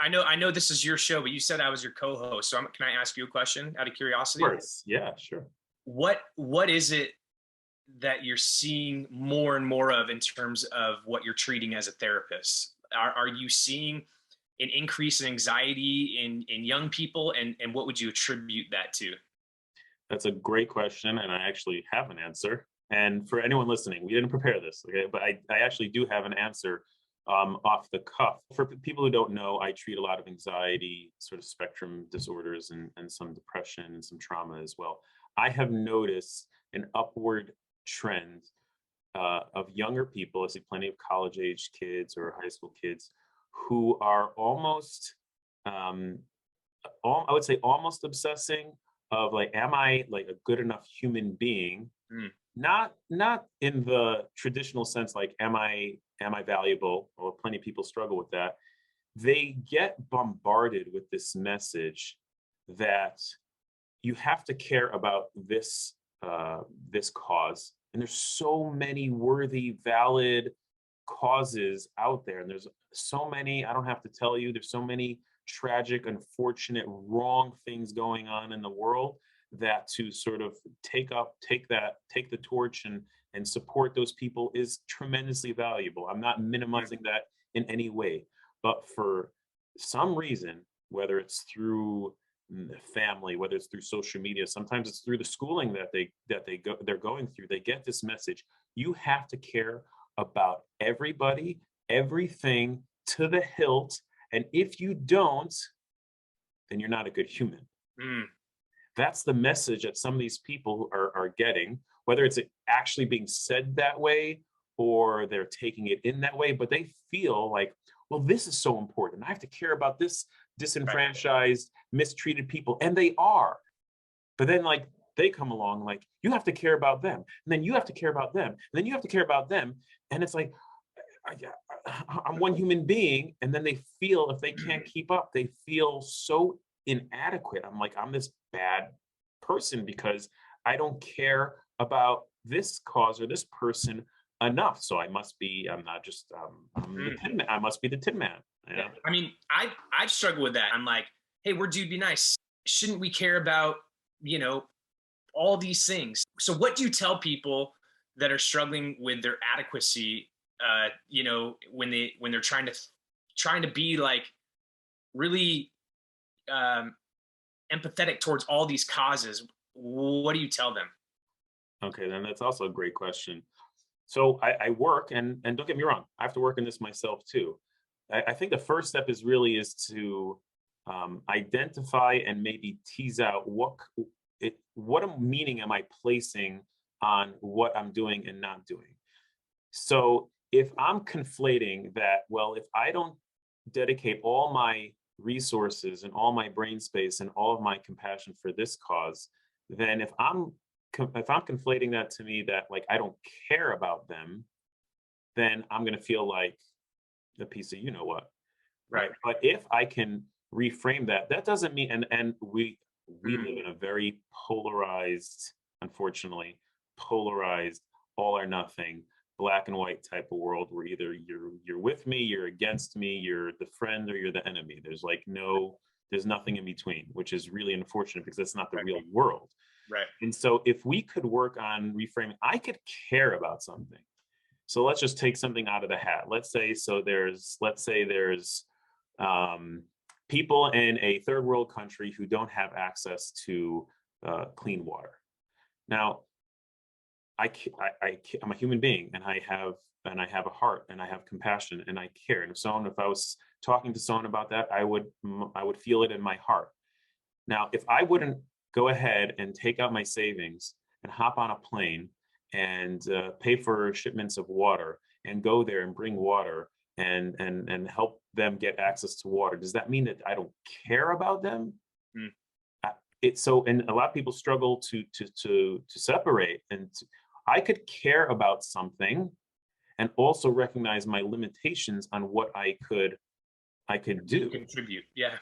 I know this is your show, but you said I was your co-host. So can I ask you a question out of Of curiosity? course. Yeah, sure. What is it that you're seeing more and more of in terms of what you're treating as a therapist? Are you seeing an increase in anxiety in young people, and what would you attribute that to? That's a great question, and I actually have an answer. And for anyone listening, we didn't prepare this, okay? But I actually do have an answer off the cuff. For people who don't know, I treat a lot of anxiety, sort of spectrum disorders, and some depression and some trauma as well. I have noticed an upward trend of younger people. I see plenty of college-age kids or high school kids who are almost um, I would say almost obsessing of like, am I like a good enough human being? Mm, Not in the traditional sense, like, am I valuable? Or plenty of people struggle with that. They get bombarded with this message that you have to care about this cause, and there's so many worthy, valid causes out there, and there's so many, I don't have to tell you, there's so many tragic, unfortunate, wrong things going on in the world, that to sort of take the torch and support those people is tremendously valuable. I'm not mm, minimizing that in any way, but for some reason, whether it's through the family, whether it's through social media, sometimes it's through the schooling they're going through, they get this message: you have to care about everybody, everything, to the hilt, and if you don't, then you're not a good human. mm. That's the message that some of these people are getting, whether it's actually being said that way or they're taking it in that way, but they feel like, well, this is so important. I have to care about this Right. disenfranchised, mistreated people. And they are. But then, like, they come along, like, you have to care about them. And then you have to care about them. And then you have to care about them. And it's like, I'm one human being. And then they feel if they can't keep up, they feel so inadequate. I'm like, I'm this bad person because I don't care about this cause or this person enough. So I'm not just, I'm the Mm. tin man. I must be the tin man. You Yeah. know? I mean, I've struggled with that. I'm like, hey, we're dude, be nice. Shouldn't we care about, you know, all these things? So what do you tell people that are struggling with their adequacy, when they're trying to be like really um empathetic towards all these causes? What do you tell them? Okay, then that's also a great question. So I work, and don't get me wrong, I have to work in this myself too. I think the first step is to identify and maybe tease out what meaning am I placing on what I'm doing and not doing. So if I'm conflating that, well, if I don't dedicate all my resources and all my brain space and all of my compassion for this cause, then if I'm conflating that to me that, like, I don't care about them, then I'm going to feel like the piece of you know what, Right. right? But if I can reframe that, that doesn't mean, and we Mm, live in a very polarized, unfortunately, polarized, all or nothing, black and white type of world where either you're with me, you're against me, you're the friend or you're the enemy. There's nothing in between, which is really unfortunate because that's not the right. real world. Right. And so if we could work on reframing, I could care about something. So let's just take something out of the hat. Let's say there's um, people in a third world country who don't have access to clean water. Now, I'm a human being, and I have a heart, and I have compassion, and I care. And if I was talking to someone about that, I would feel it in my heart. Now, if I wouldn't go ahead and take out my savings and hop on a plane and pay for shipments of water and go there and bring water and help them get access to water, does that mean that I don't care about them? Mm. And a lot of people struggle to separate. I could care about something and also recognize my limitations on what I could do. Contribute. Yeah.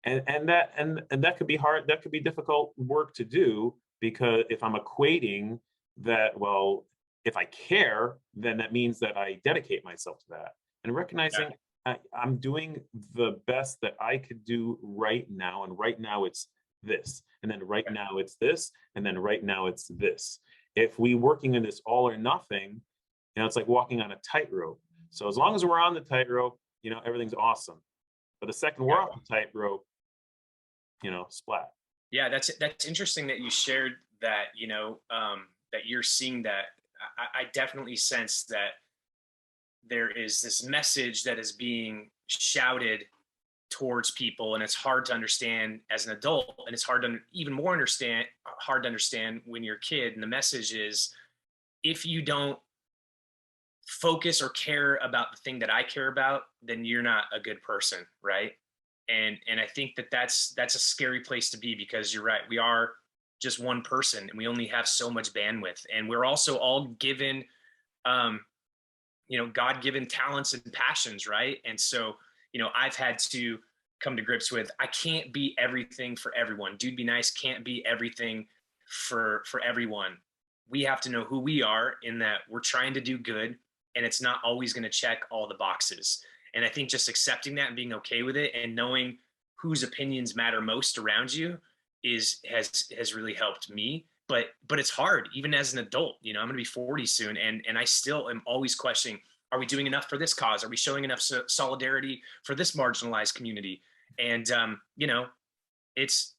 And that could be hard, that could be difficult work to do, because if I'm equating that, well, if I care, then that means that I dedicate myself to that, and Yeah. recognizing I'm doing the best that I could do right now, and right now it's this, and then right now it's this, and then right now it's this. If we working in this all or nothing, it's like walking on a tightrope. So as long as we're on the tightrope, everything's awesome. But the second we're Yeah. off the tightrope, splat. Yeah, that's interesting that you shared that, that you're seeing that. I definitely sense that there is this message that is being shouted towards people, and it's hard to understand as an adult, and it's even more hard to understand when you're a kid. And the message is, if you don't focus or care about the thing that I care about, then you're not a good person, right? And I think that that's a scary place to be, because you're right. We are just one person, and we only have so much bandwidth, and we're also all given um God-given talents and passions, right? And so, I've had to come to grips with, I can't be everything for everyone. Dude Be Nice can't be everything for everyone. We have to know who we are, in that we're trying to do good, and it's not always going to check all the boxes. And I think just accepting that and being okay with it, and knowing whose opinions matter most around you, has really helped me. But it's hard even as an adult. I'm going to be 40 soon, and I still am always questioning, are we doing enough for this cause? Are we showing enough solidarity for this marginalized community? And it's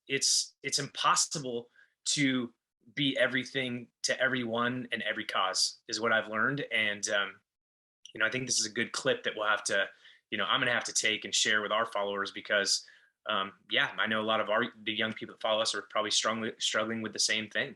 impossible to be everything to everyone and every cause, is what I've learned. And I think this is a good clip that we'll have to, I'm going to have to take and share with our followers, because yeah, I know a lot of the young people that follow us are probably struggling with the same thing.